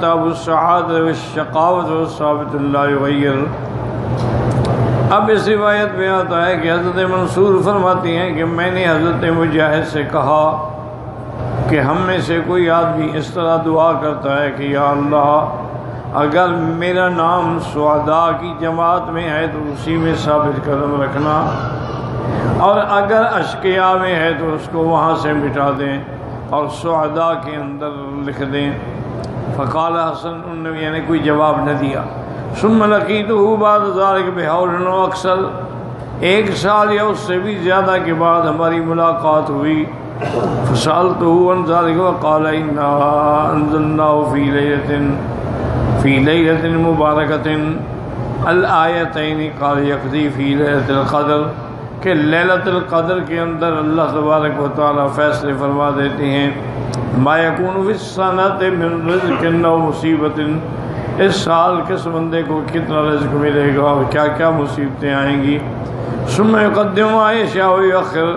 کتاب السعادۃ والشقاوۃ والثابت لا یغیر۔ اب اس روایت میں آتا ہے کہ حضرت منصور فرماتی ہیں کہ میں نے حضرت مجاہد سے کہا کہ ہم میں سے کوئی آدمی اس طرح دعا کرتا ہے کہ یا اللہ اگر میرا نام سعداء کی جماعت میں ہے تو اسی میں ثابت قدم رکھنا، اور اگر اشقیاء میں ہے تو اس کو وہاں سے مٹا دیں اور سعداء کے اندر لکھ دیں۔ فقال حسن، انہوں نے یعنی کوئی جواب نہ دیا۔ ثم لقیتہ بعد ذلک بحول و اکثر، 1 سال یا اس سے بھی زیادہ کے بعد ہماری ملاقات ہوئی۔ فسألتہ عن ذلک وقال انا انزلناہ فی لیلۃ مبارکۃ الآیتین، قال یقضی فی لیلۃ القدر، کہ لیلۃ القدر کے اندر اللہ تبارک و تعالیٰ فیصلے فرما دیتے ہیں۔ ما یکون فی السنۃ من رزق و مصیبت، اس سال کس بندے کو کتنا رزق ملے گا اور کیا کیا مصیبتیں آئیں گی۔ ثم یقدم ما یشاء و یؤخر،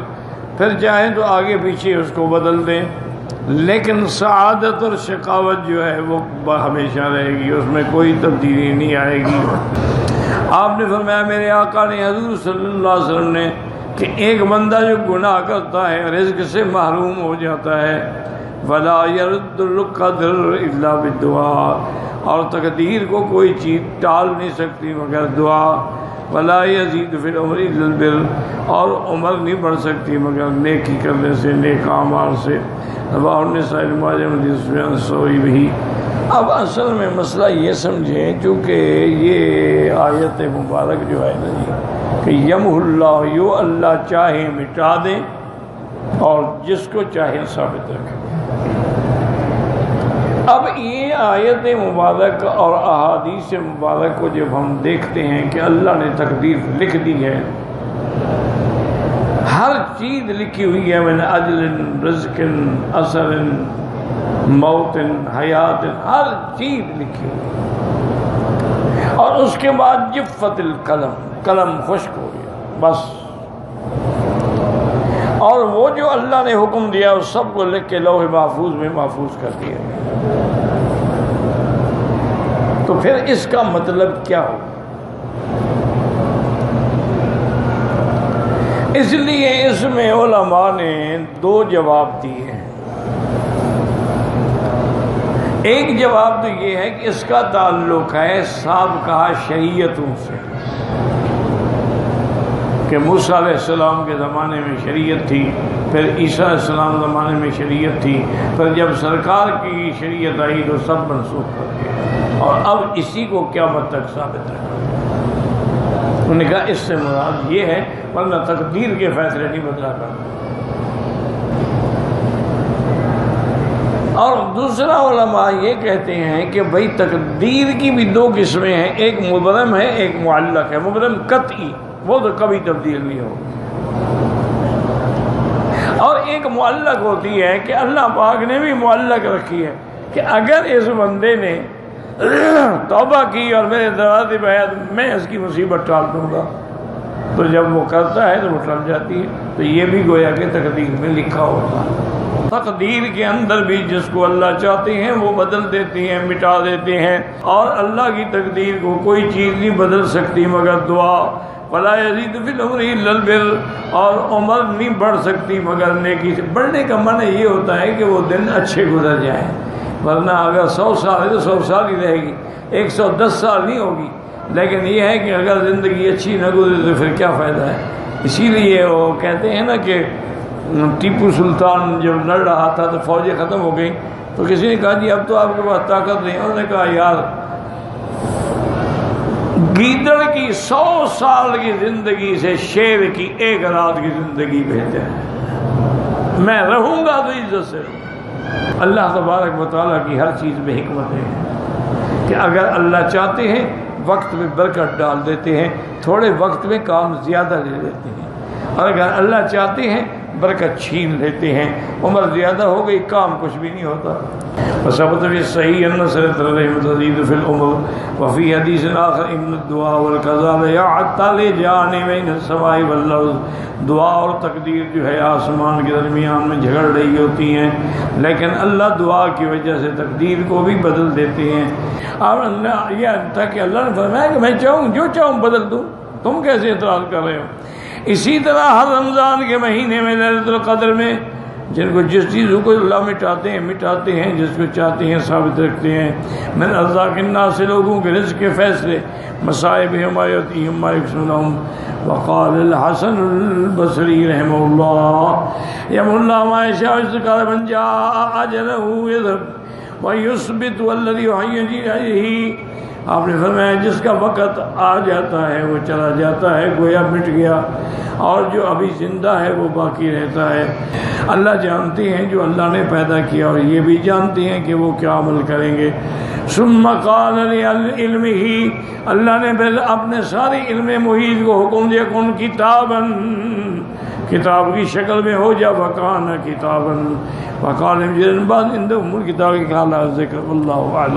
پھر چاہیں تو آگے پیچھے اس کو بدل دیں، لیکن سعادت اور شقاوت جو ہے وہ ہمیشہ رہے گی، اس میں کوئی تبدیلی نہیں آئے گی۔ آپ نے فرمایا میرے آقا نے حضور صلی اللہ علیہ وسلم نے کہ ایک بندہ جو گناہ کرتا ہے رزق سے محروم ہو جاتا ہے، وَلَا يَرُدُّ الْقَدْرَ إِلَّا بِالدُّعَاء، اور تقدیر کو کوئی چیز ٹال نہیں سکتی مگر دعا، وَلَا يَزِيدُ فِي الْعُمْرِ إِلَّا الْبِرُّ، اور عمر نہیں بڑھ سکتی مگر نیکی کرنے سے، نیک اعمال سے۔ رواہ النسائی الماجہ حدیث میں انصوری بھی۔ اب اصل میں مسئلہ یہ سمجھیں، چونکہ یہ آیت مبارک جو ہے نا جی کہ یمحو اللہ، یو اللہ چاہے مٹا دے اور جس کو چاہے ثابت رکھے۔ اب یہ آیت مبارک اور احادیث مبارک کو جب ہم دیکھتے ہیں کہ اللہ نے تقدیر لکھ دی ہے، ہر چیز لکھی ہوئی ہے، من اجل رزق اثر موت حیات، ہر چیز لکھی ہوئی، اور اس کے بعد جفت القلم، قلم خشک ہو گیا بس، اور وہ جو اللہ نے حکم دیا اس سب کو لکھ کے لوح محفوظ میں محفوظ کر دیا۔ تو پھر اس کا مطلب کیا ہو؟ اس لیے اس میں علماء نے 2 جواب دیے ہیں۔ ایک جواب تو یہ ہے کہ اس کا تعلق ہے سابقہ شریعتوں سے، کہ موسیٰ علیہ السلام کے زمانے میں شریعت تھی، پھر عیسیٰ علیہ السلام زمانے میں شریعت تھی، پھر جب سرکار کی شریعت آئی تو سب منسوخ کر دیا، اور اب اسی کو قیامت تک ثابت رکھا۔ انہوں نے کہا اس سے مراد یہ ہے، ورنہ تقدیر کے فیصلے نہیں بدلا کرتے۔ اور دوسرا علماء یہ کہتے ہیں کہ بھئی تقدیر کی بھی 2 قسمیں ہیں، ایک مبرم ہے ایک معلق ہے۔ مبرم قطعی، وہ تو کبھی تبدیل نہیں ہوگی، اور ایک معلق ہوتی ہے کہ اللہ پاک نے بھی معلق رکھی ہے کہ اگر اس بندے نے توبہ کی اور میرے دروازے پہ آیا تو میں اس کی مصیبت ٹال دوں گا، تو جب وہ کرتا ہے تو وہ ٹل جاتی ہے۔ تو یہ بھی گویا کہ تقدیر میں لکھا ہوتا ہے۔ تقدیر کے اندر بھی جس کو اللہ چاہتے ہیں وہ بدل دیتے ہیں، مٹا دیتے ہیں، اور اللہ کی تقدیر کو کوئی چیز نہیں بدل سکتی مگر دعا، وَلَا يَزِيدُ فِي الْعُمْرِ إِلَّا الْبِرُّ، اور عمر نہیں بڑھ سکتی مگر نیکی سے۔ بڑھنے کا معنی یہ ہوتا ہے کہ وہ دن اچھے گزر جائیں، ورنہ اگر 100 سال ہے تو 100 سال ہی رہے گی، 110 سال نہیں ہوگی۔ لیکن یہ ہے کہ اگر زندگی اچھی نہ گزرے تو پھر کیا فائدہ ہے۔ اسی لیے وہ کہتے ہیں نا کہ ٹیپو سلطان جب لڑ رہا تھا تو فوجیں ختم ہو گئیں، تو کسی نے کہا جی اب تو آپ کے پاس طاقت نہیں۔ انہوں نے کہا یار گیدڑ کی 100 سال کی زندگی سے شیر کی 1 رات کی زندگی بہتر ہے، میں رہوں گا تو عزت سے رہوں۔ اللہ تبارک و تعالیٰ کی ہر چیز میں حکمت ہے کہ اگر اللہ چاہتے ہیں وقت میں برکت ڈال دیتے ہیں، تھوڑے وقت میں کام زیادہ لے لیتے ہیں، اور اگر اللہ چاہتے ہیں برکت چھین لیتے ہیں، عمر زیادہ ہو گئی کام کچھ بھی نہیں ہوتا۔ وثبت في الصحيح أن نصرة الرحم تزيد في العمر وفي حديث آخر إن الدعاء والقضاء يعطل جانبين السماء والأرض. دعا اور تقدیر جو ہے آسمان کے درمیان میں جھگڑ رہی ہوتی ہیں، لیکن اللہ دعا کی وجہ سے تقدیر کو بھی بدل دیتے ہیں. اور اللہ یہ تھا کہ اللہ نے فرمایا کہ میں چاہوں جو چاہوں بدل دوں، تم کیسے اعتراض کر رہے ہو؟ اسی طرح ہر رمضان کے مہینے میں لیلۃ القدر میں جن کو جس چیزوں کو اللہ مٹاتے ہیں، جس کو چاہتے ہیں ثابت رکھتے ہیں. من ارزاق الناس، لوگوں کے رزق کے فیصلے، مصائب ما یأتیہم ما یکسبون. وقال الحسن البصری رحمہ اللہ یم اللہ ما یشاء استقال من جاء اجلہ یذهب ویثبت والذی یحییہ. آپ نے فرمایا جس کا وقت آ جاتا ہے وہ چلا جاتا ہے، گویا مٹ گیا، اور جو ابھی زندہ ہے وہ باقی رہتا ہے. اللہ جانتے ہیں جو اللہ نے پیدا کیا، اور یہ بھی جانتے ہیں کہ وہ کیا عمل کریں گے. ثم قال لعلمہ، اللہ نے پہلے اپنے سارے علم محیط کو حکم دیا کن کتاباً، کتاب کی شکل میں ہو جا. وکان کتاباً وقال بعد عندهم الکتاب کا ذکر. اللہ اعلم.